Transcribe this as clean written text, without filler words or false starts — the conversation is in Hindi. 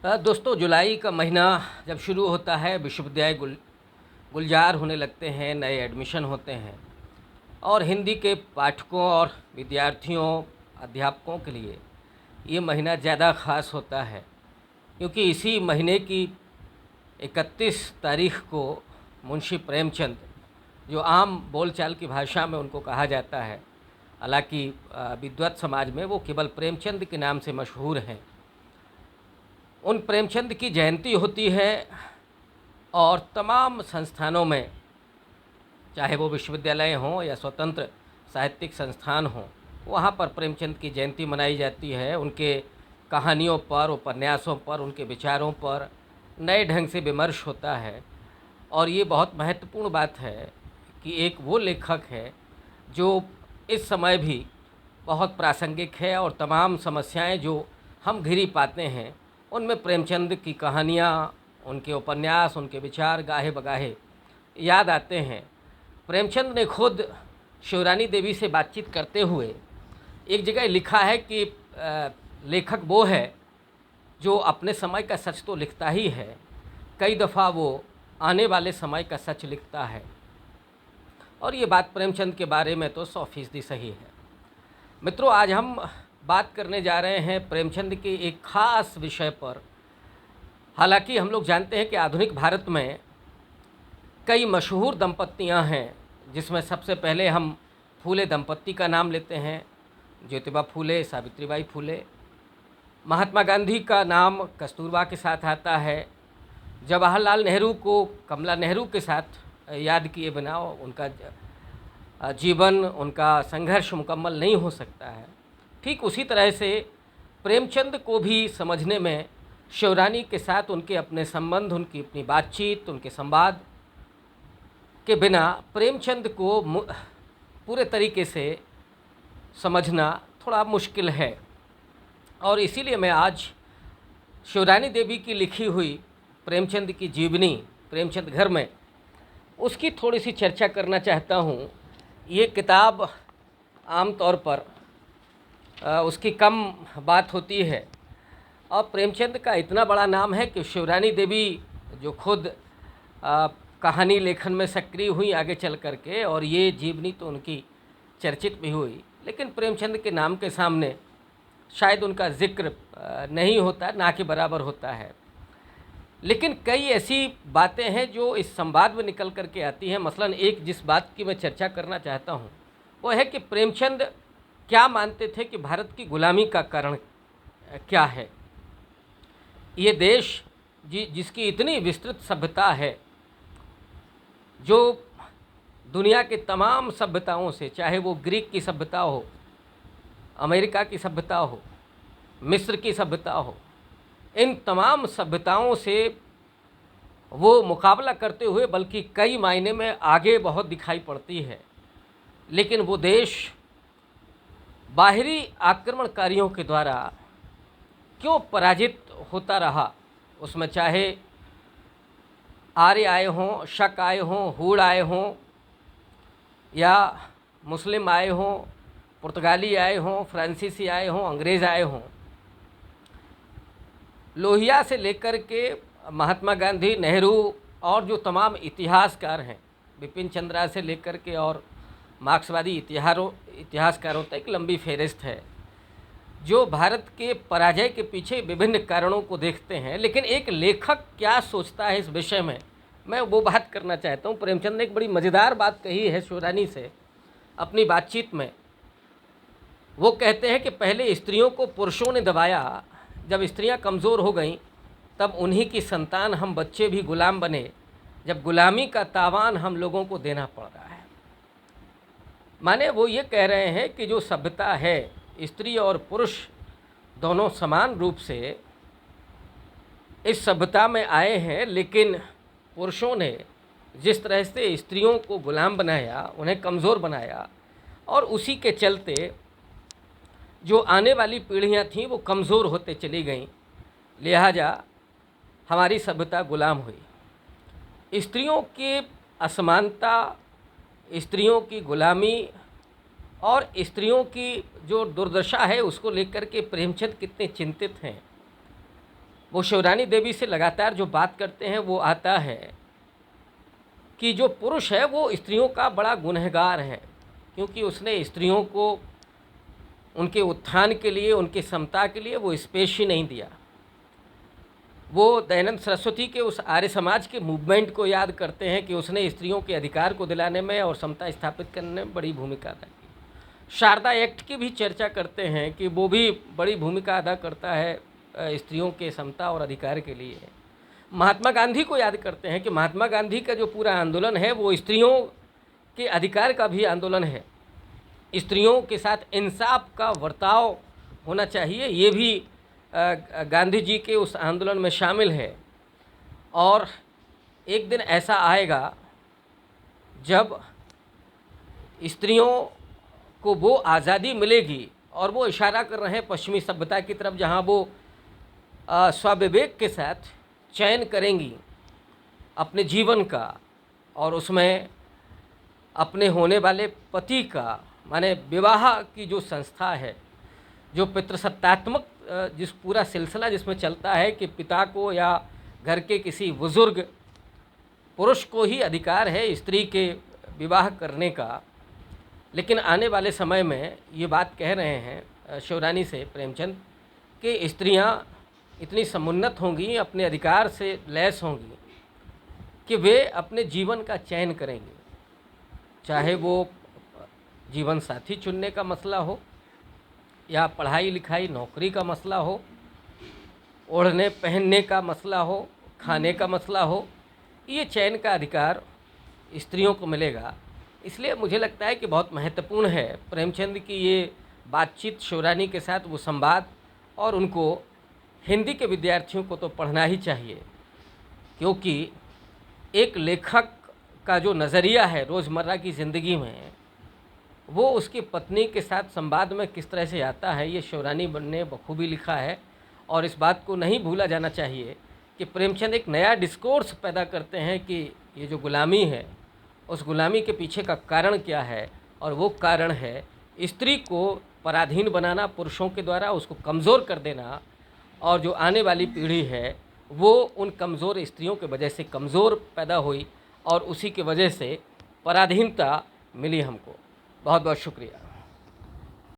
दोस्तों, जुलाई का महीना जब शुरू होता है, विश्वविद्यालय गुलजार होने लगते हैं, नए एडमिशन होते हैं और हिंदी के पाठकों और विद्यार्थियों, अध्यापकों के लिए ये महीना ज़्यादा ख़ास होता है, क्योंकि इसी महीने की 31 तारीख को मुंशी प्रेमचंद, जो आम बोलचाल की भाषा में उनको कहा जाता है, हालांकि विद्वत समाज में वो केवल प्रेमचंद के नाम से मशहूर हैं, उन प्रेमचंद की जयंती होती है। और तमाम संस्थानों में, चाहे वो विश्वविद्यालय हों या स्वतंत्र साहित्यिक संस्थान हों, वहाँ पर प्रेमचंद की जयंती मनाई जाती है। उनके कहानियों पर, उपन्यासों पर, उनके विचारों पर नए ढंग से विमर्श होता है। और ये बहुत महत्वपूर्ण बात है कि एक वो लेखक है जो इस समय भी बहुत प्रासंगिक है और तमाम समस्याएं जो हम घिरी पाते हैं, उनमें प्रेमचंद की कहानियाँ, उनके उपन्यास, उनके विचार गाहे बगाहे याद आते हैं। प्रेमचंद ने खुद शिवरानी देवी से बातचीत करते हुए एक जगह लिखा है कि लेखक वो है जो अपने समय का सच तो लिखता ही है, कई दफ़ा वो आने वाले समय का सच लिखता है। और ये बात प्रेमचंद के बारे में तो 100% सही है। मित्रों, आज हम बात करने जा रहे हैं प्रेमचंद के एक ख़ास विषय पर। हालांकि हम लोग जानते हैं कि आधुनिक भारत में कई मशहूर दंपत्तियां हैं, जिसमें सबसे पहले हम फूले दंपत्ति का नाम लेते हैं, ज्योतिबा फूले, सावित्रीबाई फूले। महात्मा गांधी का नाम कस्तूरबा के साथ आता है। जवाहरलाल नेहरू को कमला नेहरू के साथ याद किए बिना उनका जीवन, उनका संघर्ष मुकम्मल नहीं हो सकता है। ठीक उसी तरह से प्रेमचंद को भी समझने में शिवरानी के साथ उनके अपने संबंध, उनकी अपनी बातचीत, उनके संवाद के बिना प्रेमचंद को पूरे तरीके से समझना थोड़ा मुश्किल है। और इसीलिए मैं आज शिवरानी देवी की लिखी हुई प्रेमचंद की जीवनी, प्रेमचंद घर में, उसकी थोड़ी सी चर्चा करना चाहता हूँ। ये किताब आम तौर पर उसकी कम बात होती है और प्रेमचंद का इतना बड़ा नाम है कि शिवरानी देवी जो खुद कहानी लेखन में सक्रिय हुई आगे चल कर के, और ये जीवनी तो उनकी चर्चित भी हुई, लेकिन प्रेमचंद के नाम के सामने शायद उनका जिक्र नहीं होता, ना के बराबर होता है। लेकिन कई ऐसी बातें हैं जो इस संवाद में निकल कर के आती हैं। मसलन एक जिस बात की मैं चर्चा करना चाहता हूँ वो है कि प्रेमचंद क्या मानते थे कि भारत की गुलामी का कारण क्या है। ये देश जिसकी इतनी विस्तृत सभ्यता है, जो दुनिया के तमाम सभ्यताओं से, चाहे वो ग्रीक की सभ्यता हो, अमेरिका की सभ्यता हो, मिस्र की सभ्यता हो, इन तमाम सभ्यताओं से वो मुकाबला करते हुए बल्कि कई मायने में आगे बहुत दिखाई पड़ती है। लेकिन वो देश बाहरी आक्रमणकारियों के द्वारा क्यों पराजित होता रहा, उसमें चाहे आर्य आए हों, शक आए हों, हूण आए हों, या मुस्लिम आए हों, पुर्तगाली आए हों, फ्रांसीसी आए हों, अंग्रेज़ आए हों, लोहिया से लेकर के महात्मा गांधी, नेहरू और जो तमाम इतिहासकार हैं, बिपिन चंद्रा से लेकर के और मार्क्सवादी इतिहासकारों तक लंबी फहरिस्त है, जो भारत के पराजय के पीछे विभिन्न कारणों को देखते हैं। लेकिन एक लेखक क्या सोचता है इस विषय में, मैं वो बात करना चाहता हूँ। प्रेमचंद ने एक बड़ी मज़ेदार बात कही है शिवरानी से अपनी बातचीत में। वो कहते हैं कि पहले स्त्रियों को पुरुषों ने दबाया, जब स्त्रियां कमज़ोर हो गईं तब उन्हीं की संतान, हम बच्चे भी गुलाम बने, जब गुलामी का तावान हम लोगों को देना पड़ रहा है। माने वो ये कह रहे हैं कि जो सभ्यता है, स्त्री और पुरुष दोनों समान रूप से इस सभ्यता में आए हैं, लेकिन पुरुषों ने जिस तरह से स्त्रियों को गुलाम बनाया, उन्हें कमज़ोर बनाया, और उसी के चलते जो आने वाली पीढ़ियां थीं वो कमज़ोर होते चली गईं, लिहाजा हमारी सभ्यता गुलाम हुई। स्त्रियों की असमानता, स्त्रियों की गुलामी और स्त्रियों की जो दुर्दशा है, उसको लेकर के प्रेमचंद कितने चिंतित हैं। वो शिवरानी देवी से लगातार जो बात करते हैं वो आता है कि जो पुरुष है वो स्त्रियों का बड़ा गुनहगार है, क्योंकि उसने स्त्रियों को उनके उत्थान के लिए, उनकी समता के लिए वो स्पेस ही नहीं दिया। वो दयानंद सरस्वती के उस आर्य समाज के मूवमेंट को याद करते हैं कि उसने स्त्रियों के अधिकार को दिलाने में और समता स्थापित करने में बड़ी भूमिका अदा की। शारदा एक्ट की भी चर्चा करते हैं कि वो भी बड़ी भूमिका अदा करता है स्त्रियों के समता और अधिकार के लिए। महात्मा गांधी को याद करते हैं कि महात्मा गांधी का जो पूरा आंदोलन है वो स्त्रियों के अधिकार का भी आंदोलन है। स्त्रियों के साथ इंसाफ का बर्ताव होना चाहिए, ये भी गांधी जी के उस आंदोलन में शामिल है। और एक दिन ऐसा आएगा जब स्त्रियों को वो आज़ादी मिलेगी, और वो इशारा कर रहे हैं पश्चिमी सभ्यता की तरफ, जहाँ वो स्वविवेक के साथ चयन करेंगी अपने जीवन का, और उसमें अपने होने वाले पति का, माने विवाह की जो संस्था है, जो पितृसत्तात्मक जिस पूरा सिलसिला जिसमें चलता है कि पिता को या घर के किसी बुज़ुर्ग पुरुष को ही अधिकार है स्त्री के विवाह करने का। लेकिन आने वाले समय में ये बात कह रहे हैं शिवरानी से प्रेमचंद कि स्त्रियां इतनी समुन्नत होंगी, अपने अधिकार से लैस होंगी कि वे अपने जीवन का चयन करेंगी, चाहे वो जीवन साथी चुनने का मसला हो, या पढ़ाई लिखाई नौकरी का मसला हो, ओढ़ने पहनने का मसला हो, खाने का मसला हो। ये चयन का अधिकार स्त्रियों को मिलेगा। इसलिए मुझे लगता है कि बहुत महत्वपूर्ण है प्रेमचंद की ये बातचीत शिवरानी के साथ, वो संवाद, और उनको हिंदी के विद्यार्थियों को तो पढ़ना ही चाहिए, क्योंकि एक लेखक का जो नज़रिया है रोज़मर्रा की ज़िंदगी में, वो उसकी पत्नी के साथ संवाद में किस तरह से आता है, ये शिवरानी ने बखूबी लिखा है। और इस बात को नहीं भूला जाना चाहिए कि प्रेमचंद एक नया डिस्कोर्स पैदा करते हैं कि ये जो गुलामी है, उस गुलामी के पीछे का कारण क्या है, और वो कारण है स्त्री को पराधीन बनाना पुरुषों के द्वारा, उसको कमज़ोर कर देना, और जो आने वाली पीढ़ी है वो उन कमज़ोर स्त्रियों के वजह से कमज़ोर पैदा हुई, और उसी की वजह से पराधीनता मिली हमको। बहुत बहुत शुक्रिया।